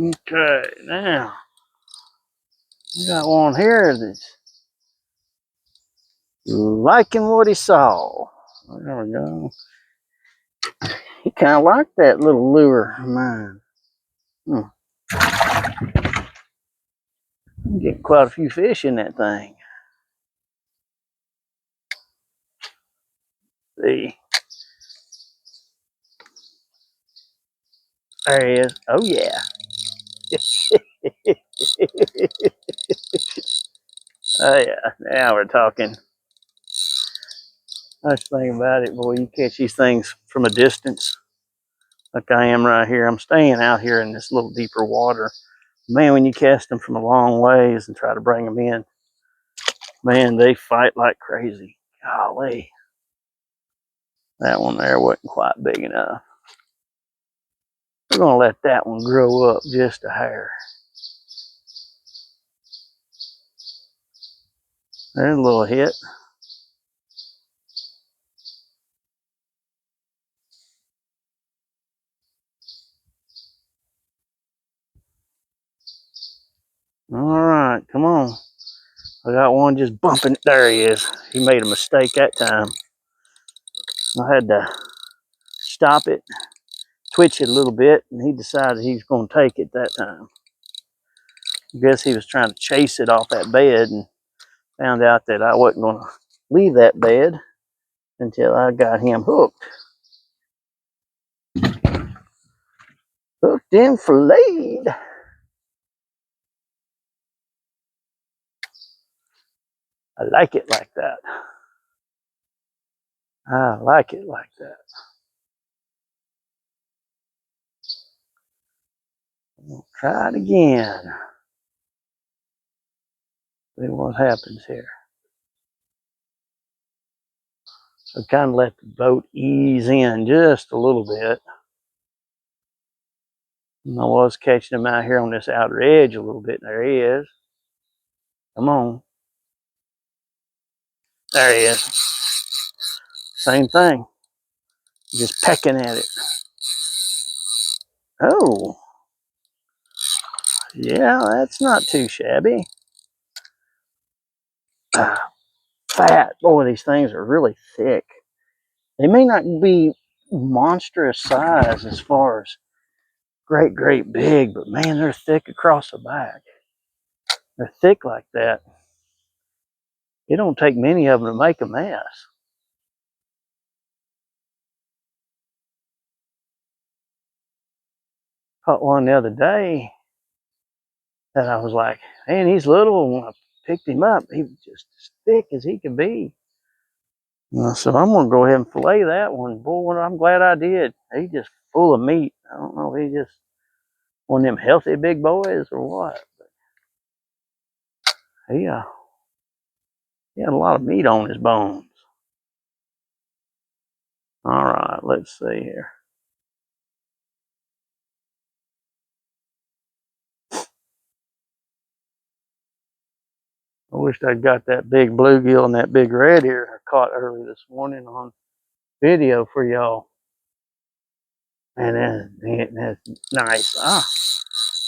Okay, now we got one here that's liking what he saw. There we go. He kind of liked that little lure of mine. I'm getting quite a few fish in that thing. See, there he is. Oh yeah. Oh yeah. Now we're talking. Nice thing about it, boy, you catch these things from a distance, like I am right here. I'm staying out here in this little deeper water. Man, when you cast them from a long ways and try to bring them in, man, they fight like crazy. Golly, that one there wasn't quite big enough. We're gonna let that one grow up just a hair. There's a little hit. All right, come on. I got one just bumping. There he is. He made a mistake that time. I had to stop it, twitch it a little bit, and he decided he was going to take it that time. I guess he was trying to chase it off that bed and found out that I wasn't going to leave that bed until I got him hooked. Hooked and filleted. I like it like that. I like it like that. We'll try it again. See what happens here. So kind of let the boat ease in just a little bit. And I was catching him out here on this outer edge a little bit. There he is. Come on. There he is. Same thing. Just pecking at it. Oh, yeah, that's not too shabby. Fat. Boy, these things are really thick. They may not be monstrous size as far as great big, but man, they're thick across the back. They're thick like that. It don't take many of them to make a mess. Caught one the other day that I was like, man, he's little. And when I picked him up, he was just as thick as he could be. So I'm going to go ahead and fillet that one. Boy, I'm glad I did. He's just full of meat. I don't know if he just one of them healthy big boys or what. But he had a lot of meat on his bones. All right, let's see here. I wished I'd got that big bluegill and that big red ear I caught early this morning on video for y'all. And then that's nice.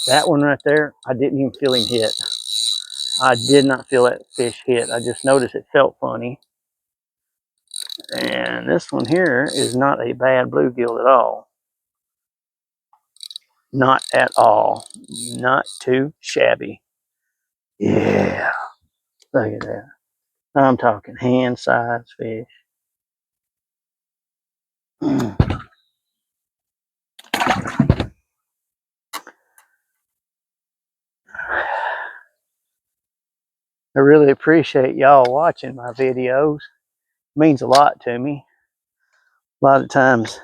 That one right there, I didn't even feel him hit. I did not feel that fish hit. I just noticed it felt funny. And this one here is not a bad bluegill at all. Not at all. Not too shabby. Yeah. Look at that. I'm talking hand-sized fish. I really appreciate y'all watching my videos. It means a lot to me. A lot of times,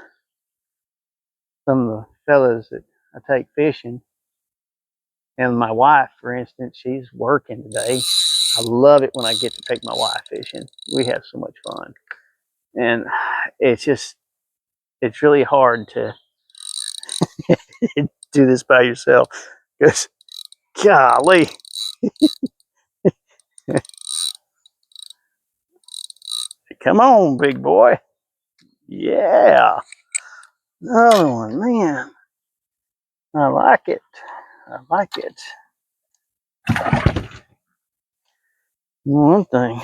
some of the fellas that I take fishing, and my wife, for instance, she's working today. I love it when I get to take my wife fishing. We have so much fun. And it's really hard to do this by yourself because, golly. Come on, big boy. Yeah. Another one, man. I like it. I like it. One thing,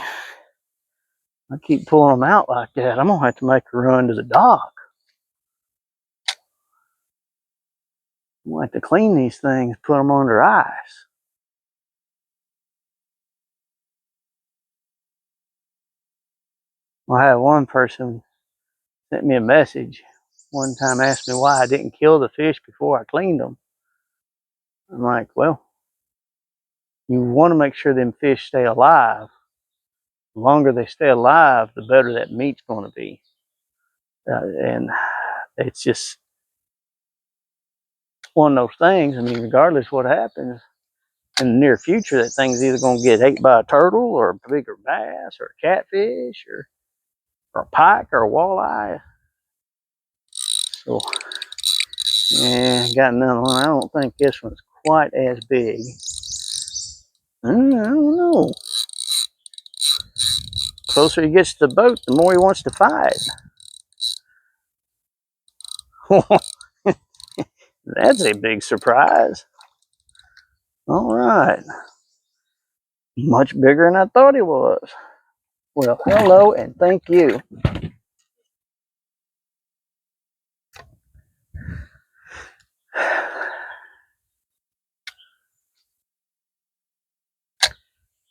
I keep pulling them out like that, I'm gonna have to make a run to the dock. I'm gonna have to clean these things, put them under ice. I had one person sent me a message one time, asked me why I didn't kill the fish before I cleaned them. I'm like, well, you want to make sure them fish stay alive. The longer they stay alive, the better that meat's going to be. And it's just one of those things. I mean, regardless what happens in the near future, that thing's either going to get ate by a turtle or a bigger bass or a catfish or a pike or a walleye. So, yeah, got another one. I don't think this one's quite as big. I don't know. Closer he gets to the boat, the more he wants to fight. That's a big surprise. All right. Much bigger than I thought he was. Well, hello and thank you.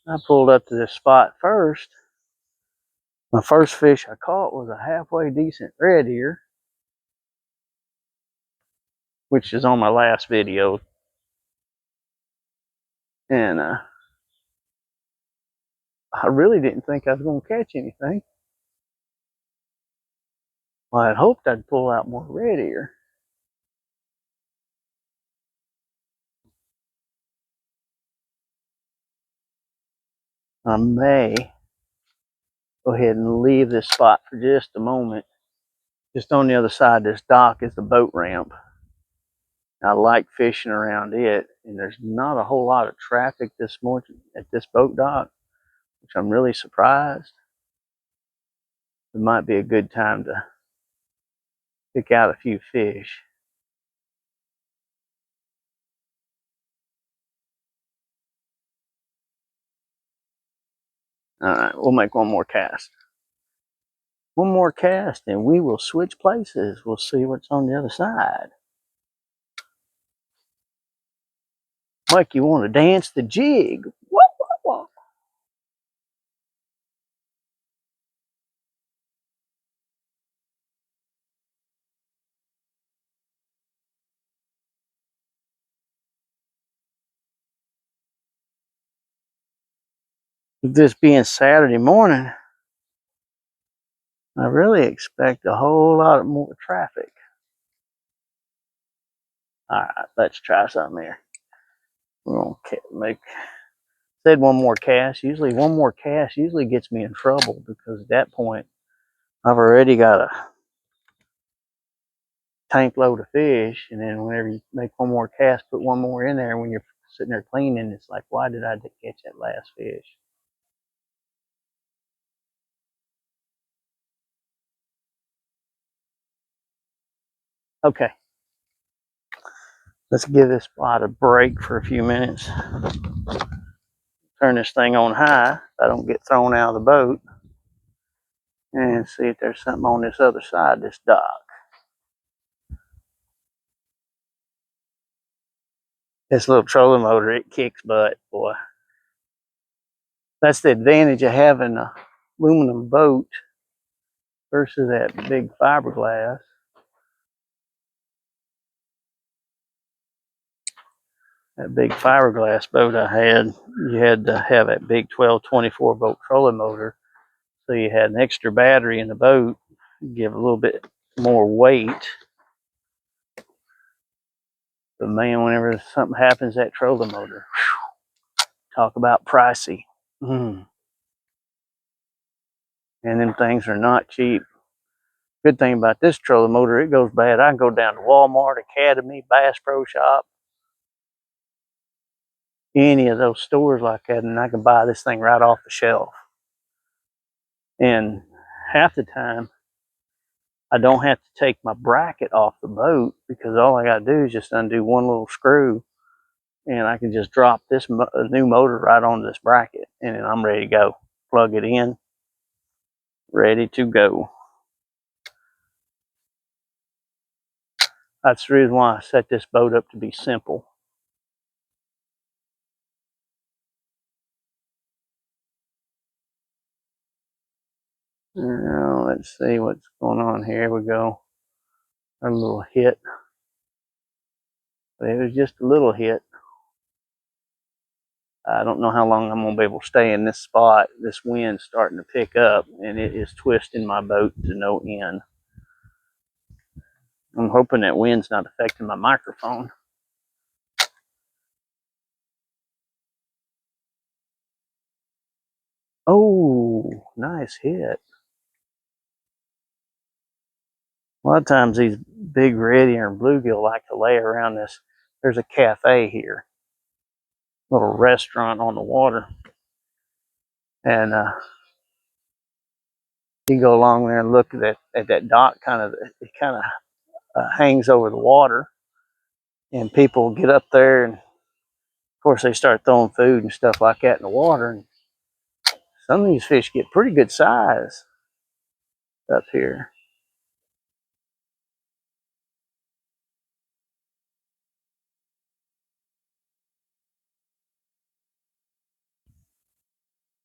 I pulled up to this spot first. My first fish I caught was a halfway decent red ear, which is on my last video. And I really didn't think I was going to catch anything. Well, I had hoped I'd pull out more red ear. I may go ahead and leave this spot for just a moment. Just on the other side of this dock is the boat ramp. I like fishing around it, and there's not a whole lot of traffic this morning at this boat dock, which I'm really surprised. It might be a good time to pick out a few fish. All right, we'll make one more cast. One more cast, and we will switch places. We'll see what's on the other side. Mike, you want to dance the jig? What? With this being Saturday morning, I really expect a whole lot more traffic. All right, let's try something here. We're gonna said one more cast. Usually one more cast usually gets me in trouble, because at that point I've already got a tank load of fish, and then whenever you make one more cast, put one more in there, when you're sitting there cleaning, it's like, why did I catch that last fish? Okay, let's give this spot a break for a few minutes. Turn this thing on high so I don't get thrown out of the boat, and see if there's something on this other side of this dock. This little trolling motor, it kicks butt, boy. That's the advantage of having a aluminum boat versus that big fiberglass. That big fiberglass boat I had, you had to have that big 12-24 volt trolling motor, so you had an extra battery in the boat, give a little bit more weight. But man, whenever something happens, that trolling motor, whew, talk about pricey. And them things are not cheap. Good thing about this trolling motor, it goes bad, I can go down to Walmart, Academy, Bass Pro Shop, any of those stores like that, and I can buy this thing right off the shelf. And half the time, I don't have to take my bracket off the boat, because all I got to do is just undo one little screw, and I can just drop this new motor right onto this bracket, and then I'm ready to go. Plug it in, ready to go. That's the reason why I set this boat up to be simple. Now let's see what's going on here. Here we go. A little hit. But it was just a little hit. I don't know how long I'm going to be able to stay in this spot. This wind's starting to pick up, and it is twisting my boat to no end. I'm hoping that wind's not affecting my microphone. Oh, nice hit. A lot of times these big red ear and bluegill like to lay around this. There's a cafe here, little restaurant on the water, and you go along there and look at that dock. It kind of hangs over the water, and people get up there, and of course they start throwing food and stuff like that in the water. And some of these fish get pretty good size up here.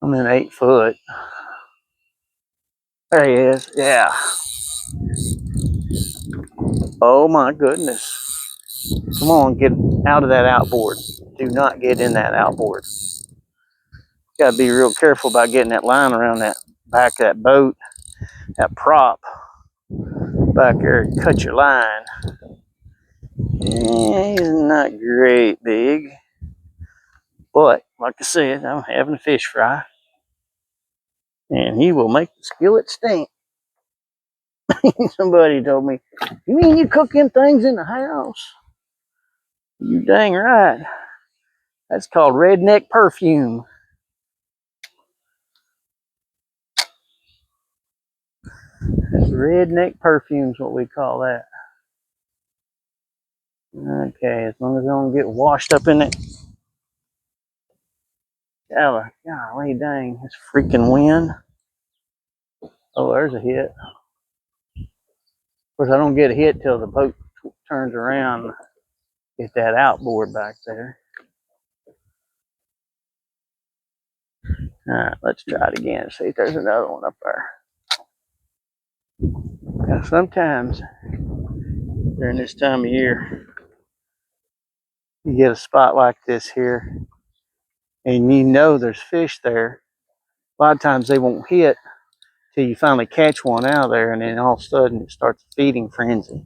I'm in 8 foot. There he is. Yeah. Oh my goodness. Come on, get out of that outboard. Do not get in that outboard. Got to be real careful about getting that line around that back of that boat, that prop back there, and cut your line. Yeah, he's not great big, but like I said, I'm having a fish fry, and he will make the skillet stink. Somebody told me, "You mean you cook them things in the house?" You dang right. That's called redneck perfume. That's redneck perfume is what we call that. Okay, as long as I don't get washed up in it. Golly dang, this freaking wind. Oh, there's a hit. Of course, I don't get a hit till the boat turns around. Get that outboard back there. All right, let's try it again. See if there's another one up there. Now, sometimes during this time of year, you get a spot like this here, and you know there's fish there. A lot of times they won't hit till you finally catch one out of there, and then all of a sudden it starts a feeding frenzy.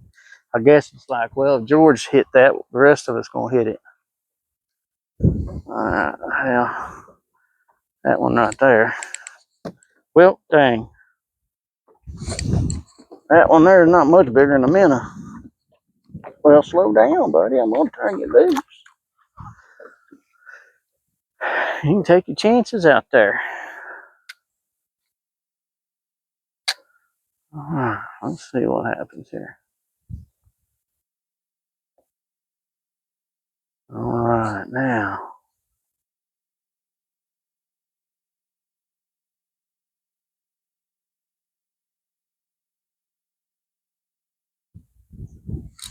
I guess it's like, well, if George hit that, the rest of us gonna hit it. Well, that one right there. Well, dang, that one there is not much bigger than a minnow. Well, slow down, buddy. I'm gonna turn you loose. You can take your chances out there. Let's see what happens here. All right, now.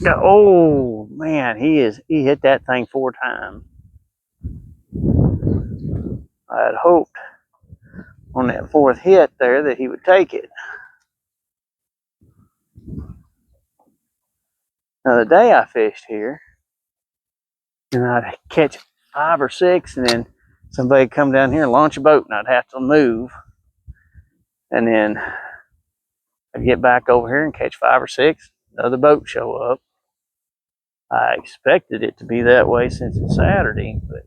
Oh man, he hit that thing 4 times. I had hoped on that 4th hit there that he would take it. Now the day I fished here, and I'd catch 5 or 6, and then somebody come down here and launch a boat, and I'd have to move, and then I'd get back over here and catch 5 or 6. Another boat show up. I expected it to be that way since it's Saturday, but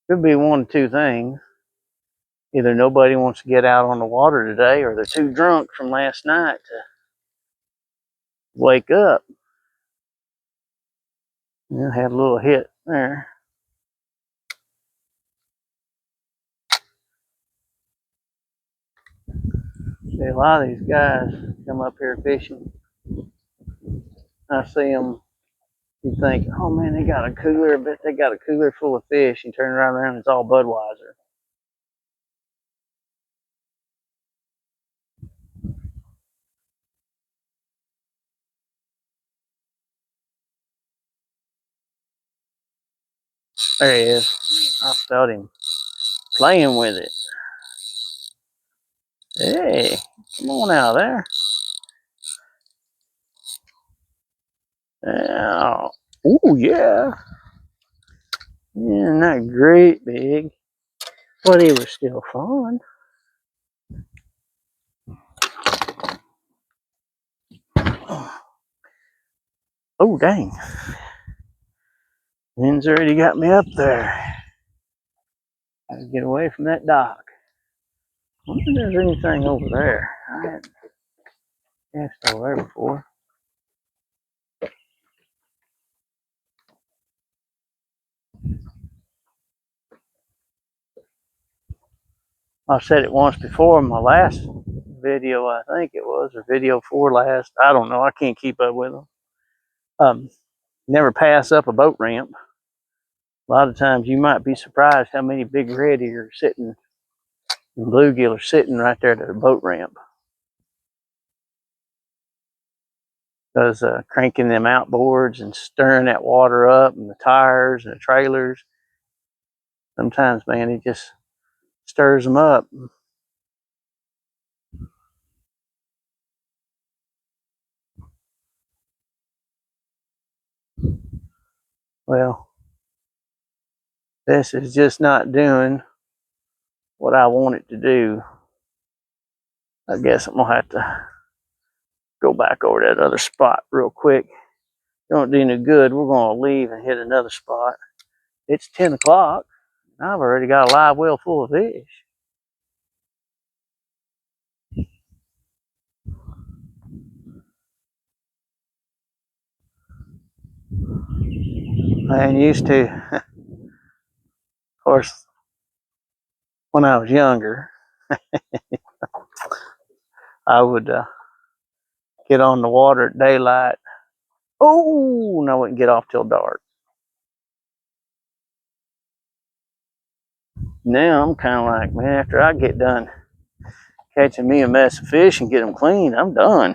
could be one of 2 things. Either nobody wants to get out on the water today, or they're too drunk from last night to wake up. Yeah, had a little hit there. See, a lot of these guys come up here fishing. I see them You think, oh man, they got a cooler. I bet they got a cooler full of fish. You turn around and it's all Budweiser. There he is. I felt him playing with it. Hey, come on out there. Yeah. Ooh, yeah. Yeah, not great big, but he was still fun. Oh, dang. Wind's already got me up there. Gotta get away from that dock. I wonder if there's anything over there. I hadn't cast over there before. I've said it once before in my last video, I think it was, or video 4 last. I don't know. I can't keep up with them. Never pass up a boat ramp. A lot of times you might be surprised how many big red ears are sitting and bluegill are sitting right there at the boat ramp. Because cranking them outboards and stirring that water up and the tires and the trailers, sometimes, man, it just stirs them up. Well, this is just not doing what I want it to do. I guess I'm gonna have to go back over that other spot real quick. Don't do no good. We're gonna leave and hit another spot. It's 10 o'clock. I've already got a live well full of fish. I used to, of course, when I was younger, I would get on the water at daylight. Oh, and I wouldn't get off till dark. Now I'm kind of like, man, after I get done catching me a mess of fish and get them clean, I'm done.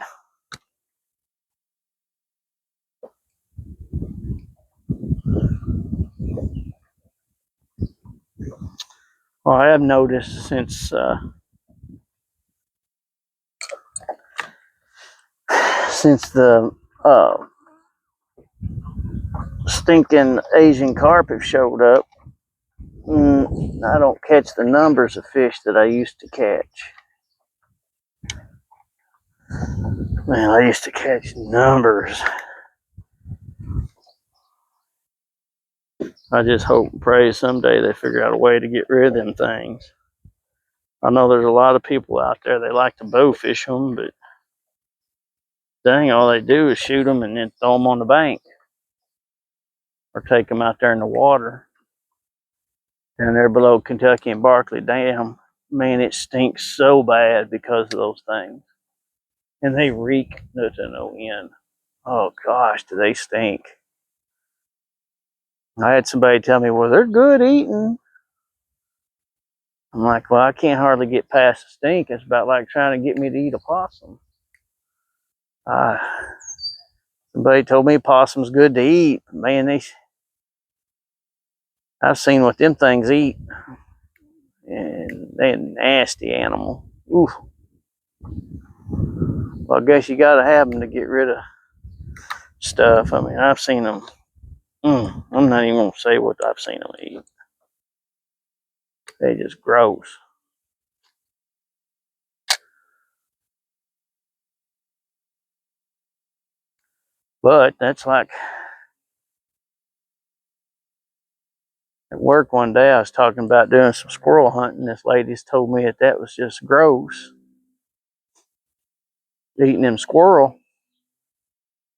Well, I have noticed since the stinking Asian carp have showed up, I don't catch the numbers of fish that I used to catch. Man, I used to catch numbers. I just hope and pray someday they figure out a way to get rid of them things. I know there's a lot of people out there, they like to bow fish them, but dang, all they do is shoot them and then throw them on the bank or take them out there in the water. And they're below Kentucky and Barkley Dam. Man, it stinks so bad because of those things. And they reek to no end. Oh gosh, do they stink. I had somebody tell me, well, they're good eating. I'm like, well, I can't hardly get past the stink. It's about like trying to get me to eat a possum. Somebody told me possum's good to eat. Man, I've seen what them things eat. And they're a nasty animal. Ooh. Well, I guess you gotta have them to get rid of stuff. I mean, I've seen them. I'm not even gonna say what I've seen them eat. They just gross. But that's like at work one day, I was talking about doing some squirrel hunting. This lady's told me that was just gross. Eating them squirrel.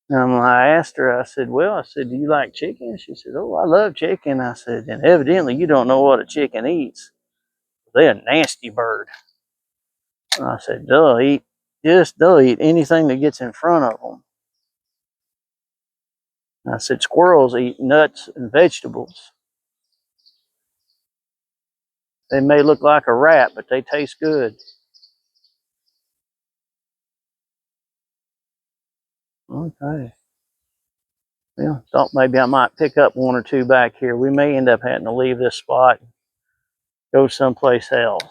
And I asked her, I said, well, do you like chicken? She said, oh, I love chicken. I said, and evidently you don't know what a chicken eats. They're a nasty bird. And I said, they'll eat anything that gets in front of them. I said squirrels eat nuts and vegetables. They may look like a rat, but they taste good. Okay. Well, thought maybe I might pick up one or two back here. We may end up having to leave this spot and go someplace else.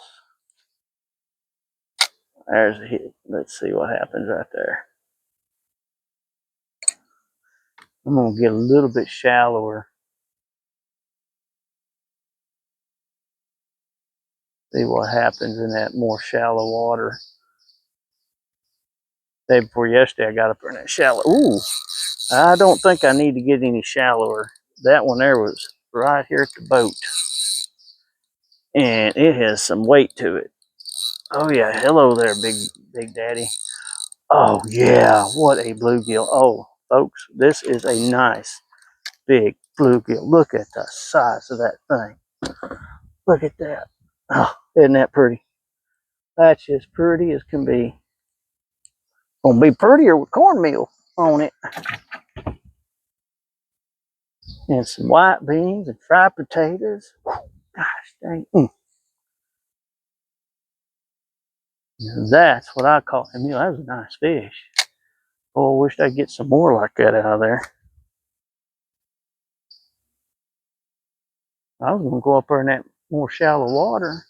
There's a hit. Let's see what happens right there. I'm going to get a little bit shallower. See what happens in that more shallow water. Day before yesterday, I got up in that shallow. Ooh, I don't think I need to get any shallower. That one there was right here at the boat. And it has some weight to it. Oh yeah, hello there, big daddy. Oh yeah, what a bluegill. Oh, folks, this is a nice big bluegill. Look at the size of that thing. Look at that. Oh, isn't that pretty? That's just pretty as can be. Gonna be prettier with cornmeal on it. And some white beans and fried potatoes. Gosh dang. That's what I call him. That was a nice fish. Oh, I wish I'd get some more like that out of there. I was gonna go up there in that more shallow water.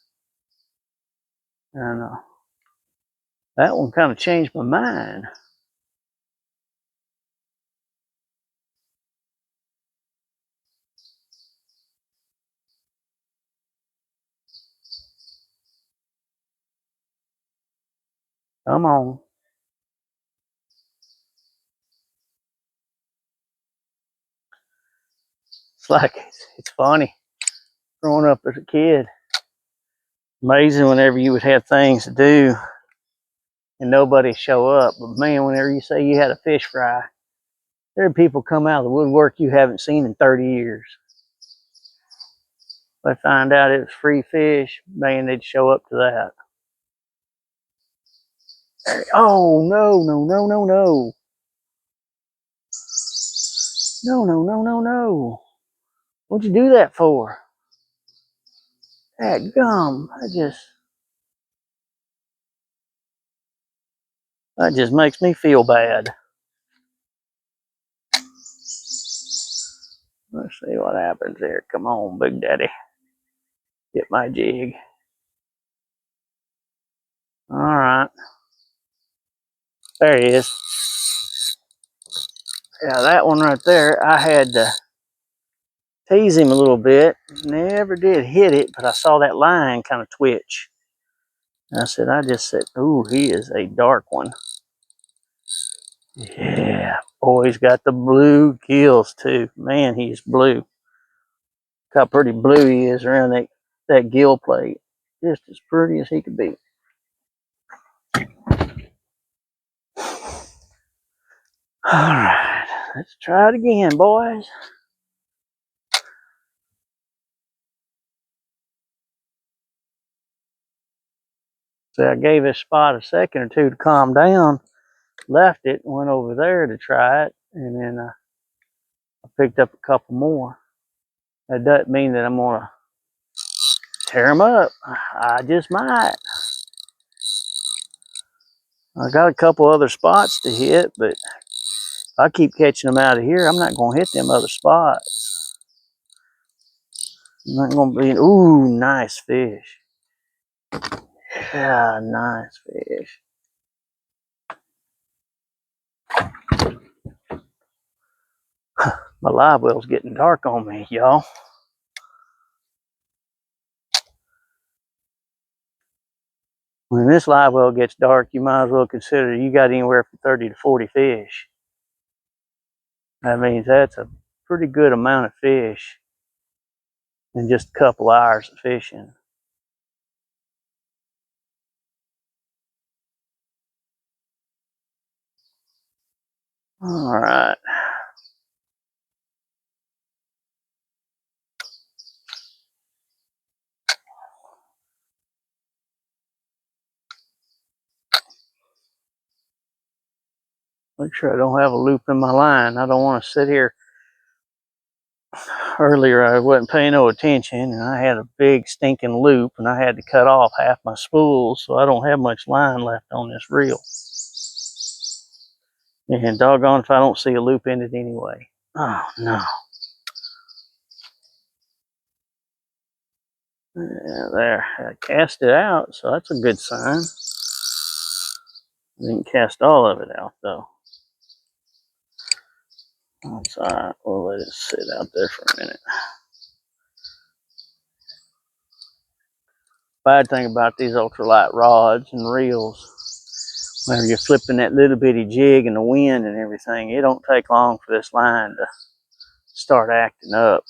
And that one kind of changed my mind. Come on. It's like, it's funny. Growing up as a kid, amazing whenever you would have things to do and nobody show up. But man, whenever you say you had a fish fry, there are people come out of the woodwork you haven't seen in 30 years. They find out it was free fish, man, they'd show up to that. Oh, no, no, no, no, no. No, no, no, no, no. What'd you do that for? That gum. That just makes me feel bad. Let's see what happens here. Come on, Big Daddy. Get my jig. All right. There he is. Yeah, that one right there, I had to tease him a little bit. Never did hit it, but I saw that line kind of twitch. And I just said, ooh, he is a dark one. Yeah. Boy, he's got the blue gills too. Man, he's blue. Look how pretty blue he is around that gill plate. Just as pretty as he could be. All right, let's try it again, boys. So I gave this spot a second or two to calm down, left it, went over there to try it, and then I picked up a couple more. That doesn't mean that I'm gonna tear them up. I just might. I got a couple other spots to hit, but if I keep catching them out of here, I'm not gonna hit them other spots. I'm not gonna be, ooh, nice fish. Yeah, nice fish. My live well's getting dark on me, y'all. When this live well gets dark, you might as well consider you got anywhere from 30 to 40 fish. That means that's a pretty good amount of fish in just a couple hours of fishing. All right. Make sure I don't have a loop in my line. I don't want to sit here earlier I wasn't paying no attention, and I had a big stinking loop, and I had to cut off half my spools, so I don't have much line left on this reel. And doggone if I don't see a loop in it anyway. Oh no. Yeah, there. I cast it out, so that's a good sign. I didn't cast all of it out though. That's alright. We'll let it sit out there for a minute. Bad thing about these ultralight rods and reels, whenever you're flipping that little bitty jig in the wind and everything, it don't take long for this line to start acting up.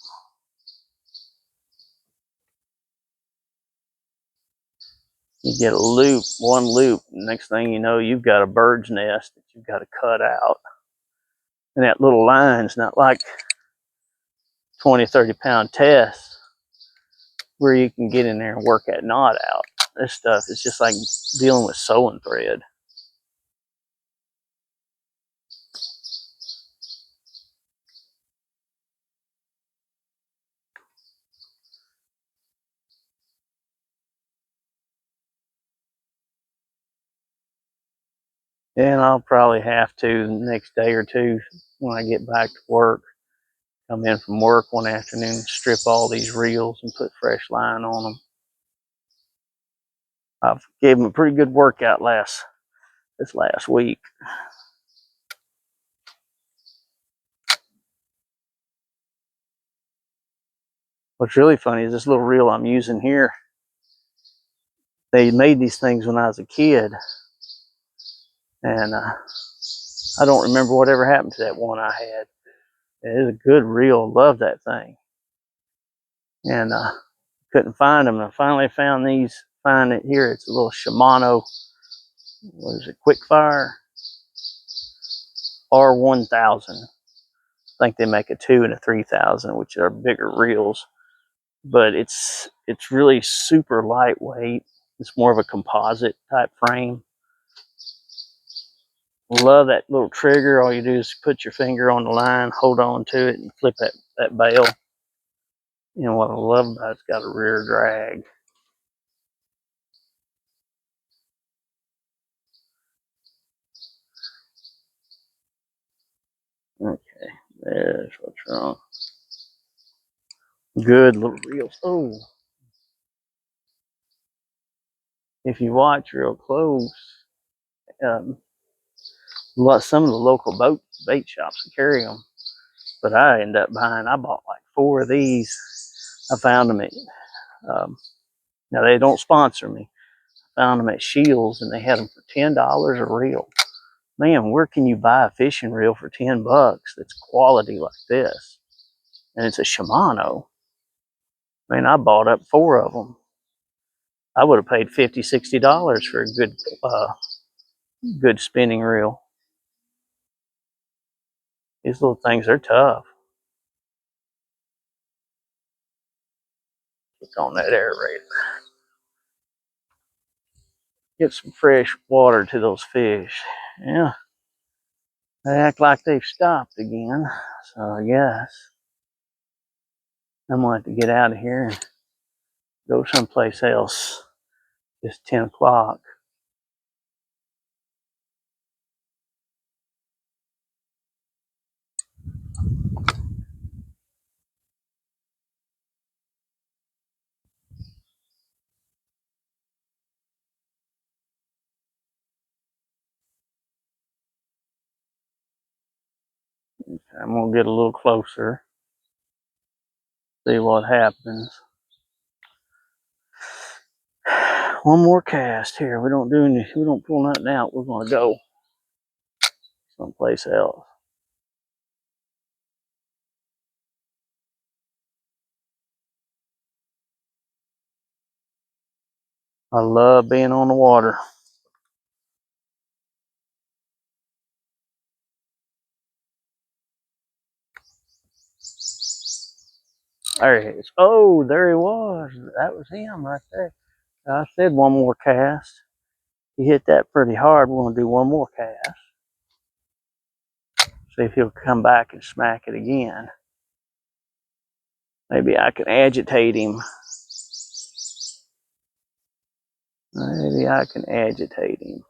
You get a loop, one loop, next thing you know, you've got a bird's nest that you've got to cut out. And that little line's not like 20, 30-pound tests where you can get in there and work that knot out. This stuff is just like dealing with sewing thread. And I'll probably have to the next day or two when I get back to work, come in from work one afternoon, strip all these reels and put fresh line on them. I've gave them a pretty good workout this last week. What's really funny is this little reel I'm using here. They made these things when I was a kid, and I don't remember whatever happened to that one I had. It is a good reel. Love that thing. And couldn't find them. And I finally found these. Find it here. It's a little Shimano. What is it? Quickfire R1000. I think they make a 2 and a 3000, which are bigger reels. But it's really super lightweight. It's more of a composite type frame. Love that little trigger. All you do is put your finger on the line, hold on to it, and flip that bail. You know what I love about it's got a rear drag. Okay, there's what's wrong. Good little reels. Oh, if you watch real close, some of the local bait shops carry them, but I bought like 4 of these. I found them at, now they don't sponsor me. I found them at Shields, and they had them for $10 a reel. Man, where can you buy a fishing reel for $10 that's quality like this? And it's a Shimano. Man, I bought up 4 of them. I would have paid $50, $60 for a good spinning reel. These little things are tough. Click on that aerator. Get some fresh water to those fish. Yeah, they act like they've stopped again. So I guess I'm going to have to get out of here and go someplace else. It's 10 o'clock. I'm going to get a little closer, see what happens. One more cast here. We don't pull nothing out. We're going to go someplace else. I love being on the water. There he is. Oh, there he was. That was him right there. I said one more cast. He hit that pretty hard. We're going to do one more cast. See if he'll come back and smack it again. Maybe I can agitate him. Maybe I can agitate him.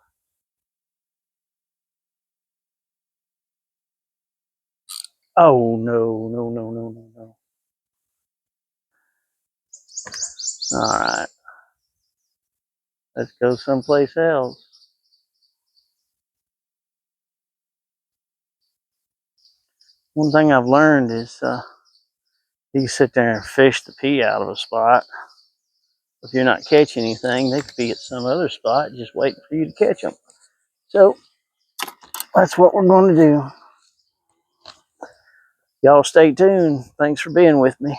Oh, no, no, no, no, no, no. All right. Let's go someplace else. One thing I've learned is you can sit there and fish the pee out of a spot. If you're not catching anything, they could be at some other spot just waiting for you to catch them. So that's what we're going to do. Y'all stay tuned. Thanks for being with me.